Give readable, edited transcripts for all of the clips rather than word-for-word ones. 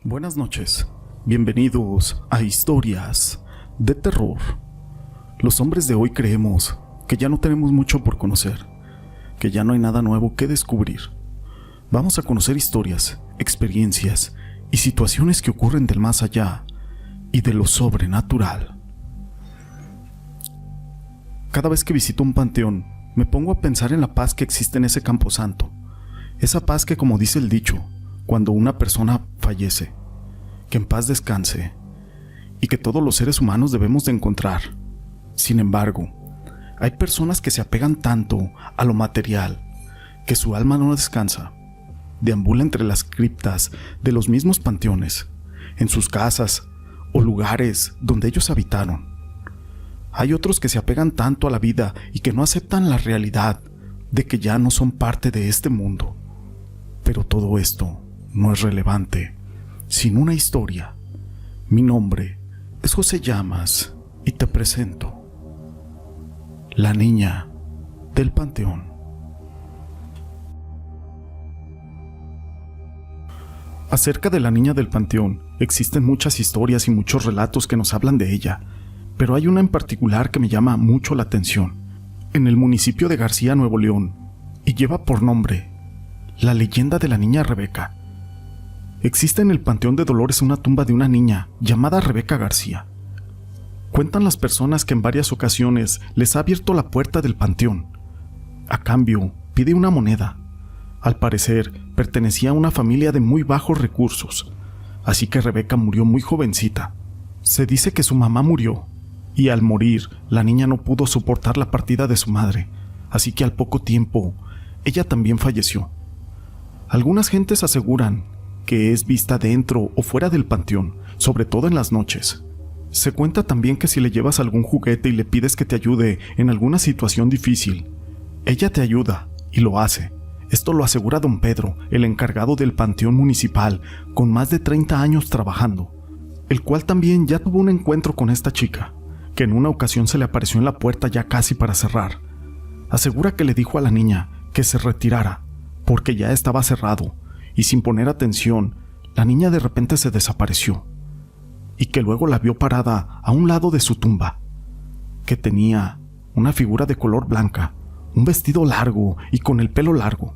Buenas noches, bienvenidos a Historias de Terror. Los hombres de hoy creemos que ya no tenemos mucho por conocer, que ya no hay nada nuevo que descubrir. Vamos a conocer historias, experiencias y situaciones que ocurren del más allá y de lo sobrenatural. Cada vez que visito un panteón, me pongo a pensar en la paz que existe en ese camposanto. Esa paz que, como dice el dicho, cuando una persona fallece, que en paz descanse, y que todos los seres humanos debemos de encontrar. Sin embargo, hay personas que se apegan tanto a lo material, que su alma no descansa. Deambula entre las criptas de los mismos panteones, en sus casas o lugares donde ellos habitaron. Hay otros que se apegan tanto a la vida y que no aceptan la realidad de que ya no son parte de este mundo. Pero todo esto no es relevante sin una historia. Mi nombre es José Llamas y te presento La Niña del Panteón. Acerca de la Niña del Panteón existen muchas historias y muchos relatos que nos hablan de ella, pero hay una en particular que me llama mucho la atención, en el municipio de García, Nuevo León, y lleva por nombre La Leyenda de la Niña Rebeca. Existe en el Panteón de Dolores una tumba de una niña llamada Rebeca García. Cuentan las personas que en varias ocasiones les ha abierto la puerta del panteón. A cambio, pide una moneda. Al parecer, pertenecía a una familia de muy bajos recursos, así que Rebeca murió muy jovencita. Se dice que su mamá murió, y al morir, la niña no pudo soportar la partida de su madre, así que al poco tiempo, ella también falleció. Algunas gentes aseguran que es vista dentro o fuera del panteón, sobre todo en las noches. Se cuenta también que si le llevas algún juguete y le pides que te ayude en alguna situación difícil, ella te ayuda, y lo hace. Esto lo asegura don Pedro, el encargado del panteón municipal, con más de 30 años trabajando, el cual también ya tuvo un encuentro con esta chica, que en una ocasión se le apareció en la puerta ya casi para cerrar. Asegura que le dijo a la niña que se retirara, porque ya estaba cerrado, y sin poner atención, la niña de repente se desapareció, y que luego la vio parada a un lado de su tumba, que tenía una figura de color blanca, un vestido largo y con el pelo largo.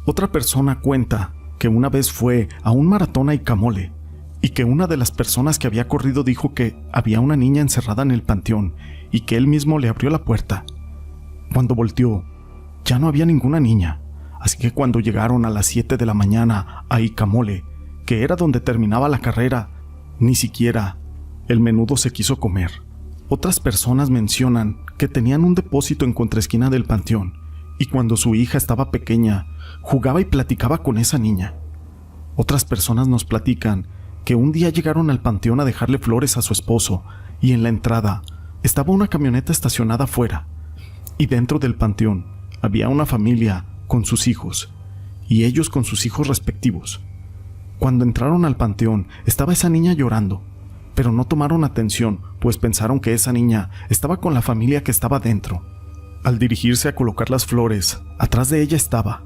Otra persona cuenta que una vez fue a un maratón a Icamole, y que una de las personas que había corrido dijo que había una niña encerrada en el panteón y que él mismo le abrió la puerta. Cuando volteó, ya no había ninguna niña. Así que cuando llegaron a las 7 de la mañana a Icamole, que era donde terminaba la carrera, ni siquiera el menudo se quiso comer. Otras personas mencionan que tenían un depósito en contraesquina del panteón, y cuando su hija estaba pequeña, jugaba y platicaba con esa niña. Otras personas nos platican que un día llegaron al panteón a dejarle flores a su esposo, y en la entrada estaba una camioneta estacionada afuera, y dentro del panteón había una familia con sus hijos, y ellos con sus hijos respectivos. Cuando entraron al panteón, estaba esa niña llorando, pero no tomaron atención, pues pensaron que esa niña estaba con la familia que estaba dentro. Al dirigirse a colocar las flores, atrás de ella estaba,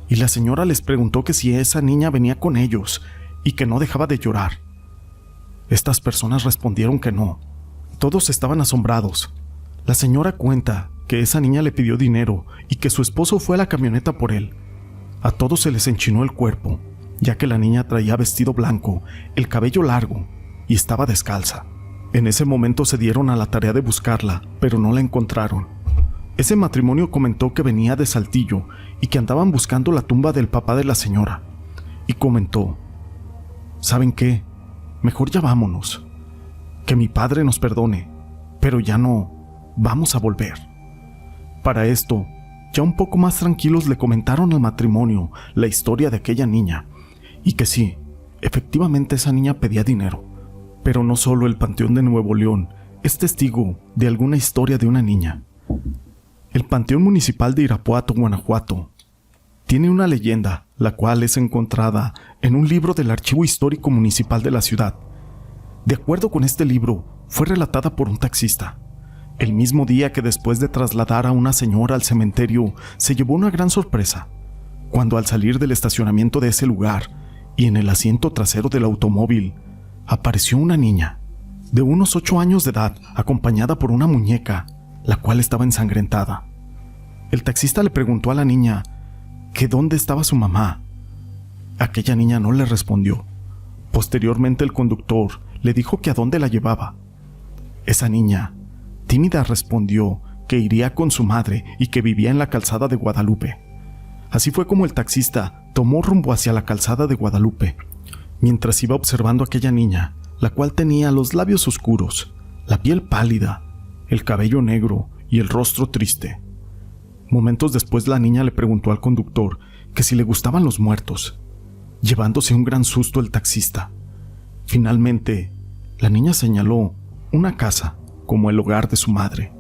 y la señora les preguntó que si esa niña venía con ellos, y que no dejaba de llorar. Estas personas respondieron que no. Todos estaban asombrados. La señora cuenta que esa niña le pidió dinero y que su esposo fue a la camioneta por él. A todos se les enchinó el cuerpo, ya que la niña traía vestido blanco, el cabello largo y estaba descalza. En ese momento se dieron a la tarea de buscarla, pero no la encontraron. Ese matrimonio comentó que venía de Saltillo y que andaban buscando la tumba del papá de la señora. Y comentó: ¿saben qué? Mejor ya vámonos. Que mi padre nos perdone, pero ya no vamos a volver. Para esto, ya un poco más tranquilos le comentaron al matrimonio la historia de aquella niña, y que sí, efectivamente esa niña pedía dinero. Pero no solo el Panteón de Nuevo León es testigo de alguna historia de una niña. El Panteón Municipal de Irapuato, Guanajuato, tiene una leyenda, la cual es encontrada en un libro del Archivo Histórico Municipal de la ciudad. De acuerdo con este libro, fue relatada por un taxista. El mismo día que después de trasladar a una señora al cementerio, se llevó una gran sorpresa, cuando al salir del estacionamiento de ese lugar, y en el asiento trasero del automóvil apareció una niña de unos 8 años de edad, acompañada por una muñeca, la cual estaba ensangrentada. El taxista le preguntó a la niña que dónde estaba su mamá. Aquella niña no le respondió. Posteriormente el conductor le dijo que a dónde la llevaba. Esa niña, tímida, respondió que iría con su madre y que vivía en la calzada de Guadalupe. Así fue como el taxista tomó rumbo hacia la calzada de Guadalupe, mientras iba observando a aquella niña, la cual tenía los labios oscuros, la piel pálida, el cabello negro y el rostro triste. Momentos después la niña le preguntó al conductor que si le gustaban los muertos, llevándose un gran susto el taxista. Finalmente, la niña señaló una casa como el hogar de su madre.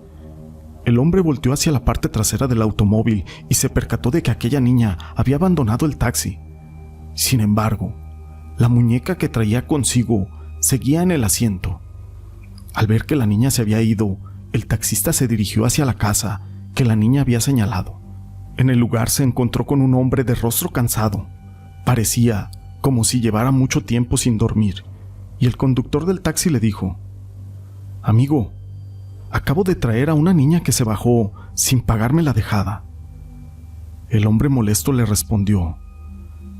El hombre volteó hacia la parte trasera del automóvil y se percató de que aquella niña había abandonado el taxi. Sin embargo, la muñeca que traía consigo seguía en el asiento. Al ver que la niña se había ido, el taxista se dirigió hacia la casa que la niña había señalado. En el lugar se encontró con un hombre de rostro cansado. Parecía como si llevara mucho tiempo sin dormir, y el conductor del taxi le dijo: «Amigo, acabo de traer a una niña que se bajó sin pagarme la dejada». El hombre molesto le respondió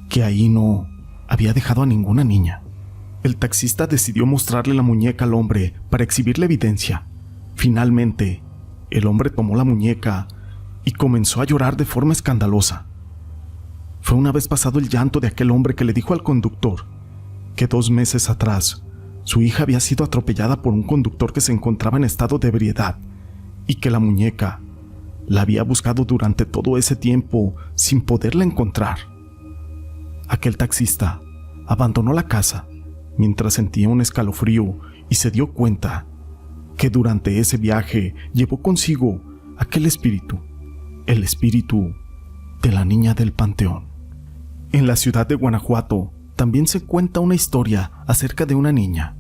que ahí no había dejado a ninguna niña. El taxista decidió mostrarle la muñeca al hombre para exhibir la evidencia. Finalmente, el hombre tomó la muñeca y comenzó a llorar de forma escandalosa. Fue una vez pasado el llanto de aquel hombre que le dijo al conductor que 2 meses atrás su hija había sido atropellada por un conductor que se encontraba en estado de ebriedad y que la muñeca la había buscado durante todo ese tiempo sin poderla encontrar. Aquel taxista abandonó la casa mientras sentía un escalofrío y se dio cuenta que durante ese viaje llevó consigo aquel espíritu, el espíritu de la niña del panteón. En la ciudad de Guanajuato también se cuenta una historia acerca de una niña.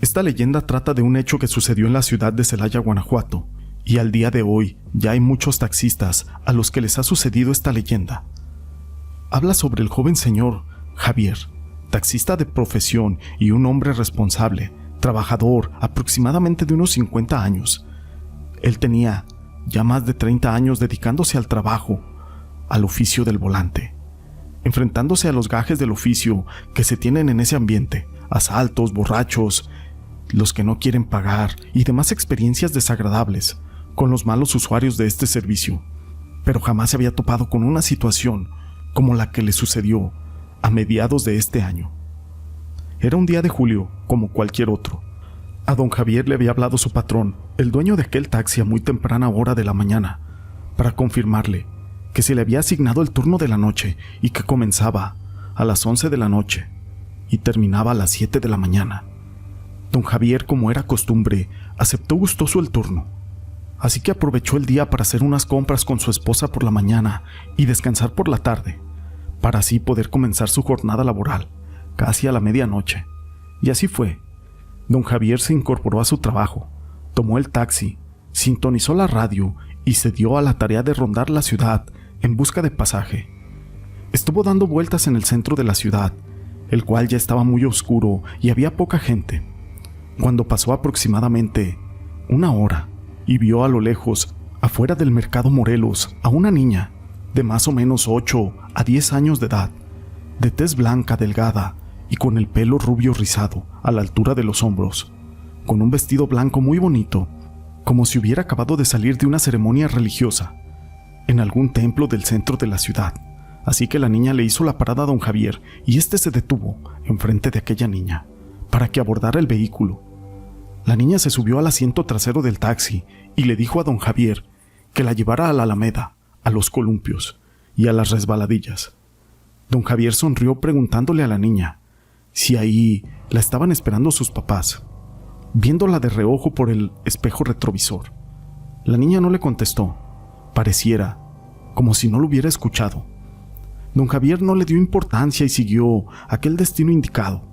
Esta leyenda trata de un hecho que sucedió en la ciudad de Celaya, Guanajuato, y al día de hoy ya hay muchos taxistas a los que les ha sucedido esta leyenda. Habla sobre el joven señor Javier, taxista de profesión y un hombre responsable, trabajador, aproximadamente de unos 50 años. Él tenía ya más de 30 años dedicándose al trabajo, al oficio del volante, enfrentándose a los gajes del oficio que se tienen en ese ambiente, asaltos, borrachos, los que no quieren pagar y demás experiencias desagradables con los malos usuarios de este servicio. Pero jamás se había topado con una situación como la que le sucedió a mediados de este año. Era un día de julio, como cualquier otro. A don Javier le había hablado su patrón, el dueño de aquel taxi, a muy temprana hora de la mañana, para confirmarle que se le había asignado el turno de la noche y que comenzaba a las 11 de la noche y terminaba a las 7 de la mañana. Don Javier, como era costumbre, aceptó gustoso el turno, así que aprovechó el día para hacer unas compras con su esposa por la mañana y descansar por la tarde, para así poder comenzar su jornada laboral casi a la medianoche. Y así fue. Don Javier se incorporó a su trabajo, tomó el taxi, sintonizó la radio y se dio a la tarea de rondar la ciudad en busca de pasaje. Estuvo dando vueltas en el centro de la ciudad, el cual ya estaba muy oscuro y había poca gente, cuando pasó aproximadamente 1 hora y vio a lo lejos, afuera del mercado Morelos, a una niña de más o menos 8 a 10 años de edad, de tez blanca delgada y con el pelo rubio rizado a la altura de los hombros, con un vestido blanco muy bonito, como si hubiera acabado de salir de una ceremonia religiosa en algún templo del centro de la ciudad. Así que la niña le hizo la parada a don Javier y este se detuvo enfrente de aquella niña para que abordara el vehículo. La niña se subió al asiento trasero del taxi y le dijo a don Javier que la llevara a la Alameda, a los columpios y a las resbaladillas. Don Javier sonrió preguntándole a la niña si ahí la estaban esperando sus papás, viéndola de reojo por el espejo retrovisor. La niña no le contestó, pareciera como si no lo hubiera escuchado. Don Javier no le dio importancia y siguió aquel destino indicado.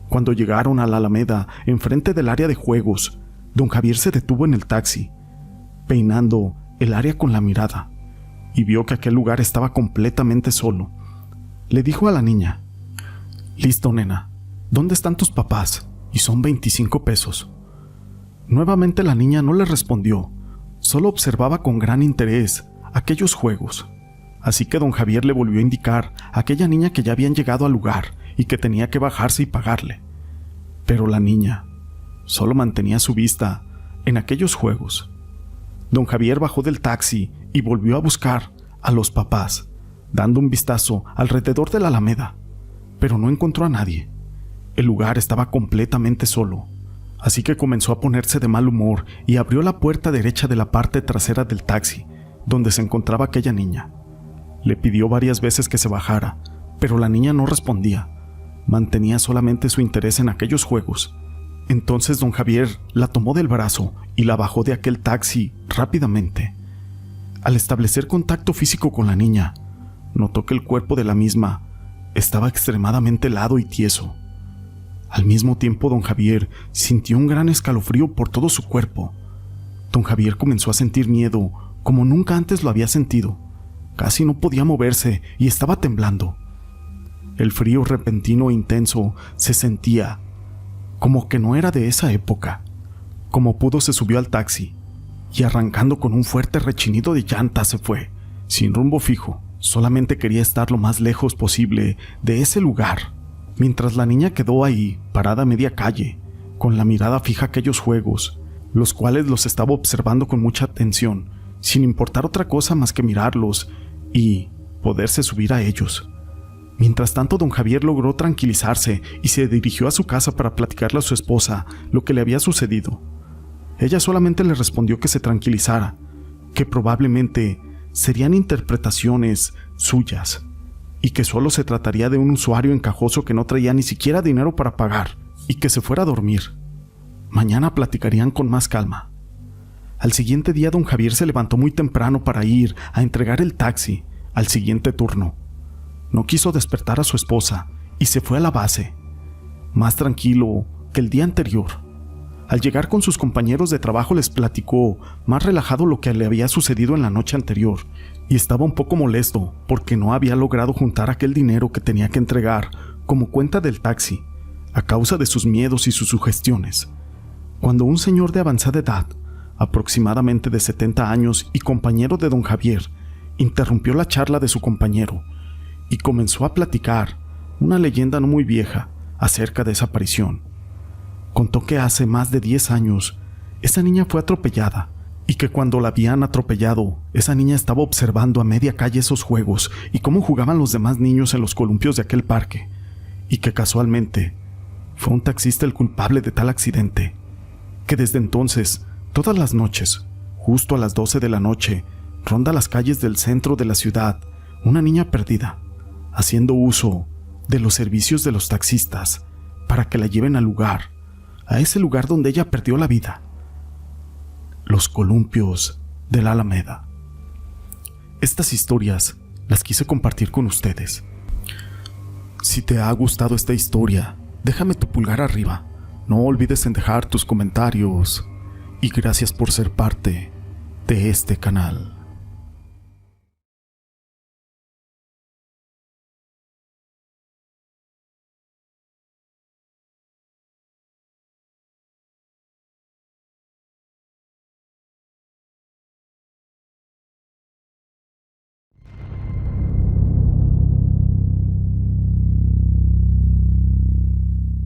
Cuando llegaron a la Alameda, enfrente del área de juegos, don Javier se detuvo en el taxi, peinando el área con la mirada, y vio que aquel lugar estaba completamente solo. Le dijo a la niña Listo, nena. ¿Dónde están tus papás? Y son 25 pesos. Nuevamente la niña no le respondió, solo observaba con gran interés aquellos juegos. Así que don Javier le volvió a indicar a aquella niña que ya habían llegado al lugar y que tenía que bajarse y pagarle. Pero la niña solo mantenía su vista en aquellos juegos. Don Javier bajó del taxi y volvió a buscar a los papás, dando un vistazo alrededor de la Alameda, pero no encontró a nadie. El lugar estaba completamente solo, así que comenzó a ponerse de mal humor y abrió la puerta derecha de la parte trasera del taxi, donde se encontraba aquella niña. Le pidió varias veces que se bajara, pero la niña no respondía. Mantenía solamente su interés en aquellos juegos. Entonces don Javier la tomó del brazo y la bajó de aquel taxi rápidamente. Al establecer contacto físico con la niña, notó que el cuerpo de la misma estaba extremadamente helado y tieso. Al mismo tiempo, don Javier sintió un gran escalofrío por todo su cuerpo. Don Javier comenzó a sentir miedo como nunca antes lo había sentido. Casi no podía moverse y estaba temblando. El frío repentino e intenso se sentía como que no era de esa época. Como pudo, se subió al taxi y arrancando con un fuerte rechinido de llantas se fue, sin rumbo fijo. Solamente quería estar lo más lejos posible de ese lugar. Mientras la niña quedó ahí, parada a media calle, con la mirada fija a aquellos juegos, los cuales los estaba observando con mucha atención, sin importar otra cosa más que mirarlos y poderse subir a ellos. Mientras tanto, don Javier logró tranquilizarse y se dirigió a su casa para platicarle a su esposa lo que le había sucedido. Ella solamente le respondió que se tranquilizara, que probablemente serían interpretaciones suyas y que solo se trataría de un usuario encajoso que no traía ni siquiera dinero para pagar y que se fuera a dormir. Mañana platicarían con más calma. Al siguiente día, don Javier se levantó muy temprano para ir a entregar el taxi al siguiente turno. No quiso despertar a su esposa y se fue a la base, más tranquilo que el día anterior. Al llegar con sus compañeros de trabajo les platicó más relajado lo que le había sucedido en la noche anterior y estaba un poco molesto porque no había logrado juntar aquel dinero que tenía que entregar como cuenta del taxi a causa de sus miedos y sus sugestiones. Cuando un señor de avanzada edad, aproximadamente de 70 años y compañero de don Javier, interrumpió la charla de su compañero y comenzó a platicar una leyenda no muy vieja acerca de esa aparición. Contó que hace más de 10 años esa niña fue atropellada y que cuando la habían atropellado, esa niña estaba observando a media calle esos juegos y cómo jugaban los demás niños en los columpios de aquel parque, y que casualmente fue un taxista el culpable de tal accidente, que desde entonces, todas las noches, justo a las 12 de la noche, ronda las calles del centro de la ciudad una niña perdida, haciendo uso de los servicios de los taxistas para que la lleven al lugar, a ese lugar donde ella perdió la vida, los columpios de la Alameda. Estas historias las quise compartir con ustedes. Si te ha gustado esta historia, déjame tu pulgar arriba. No olvides en dejar tus comentarios y gracias por ser parte de este canal.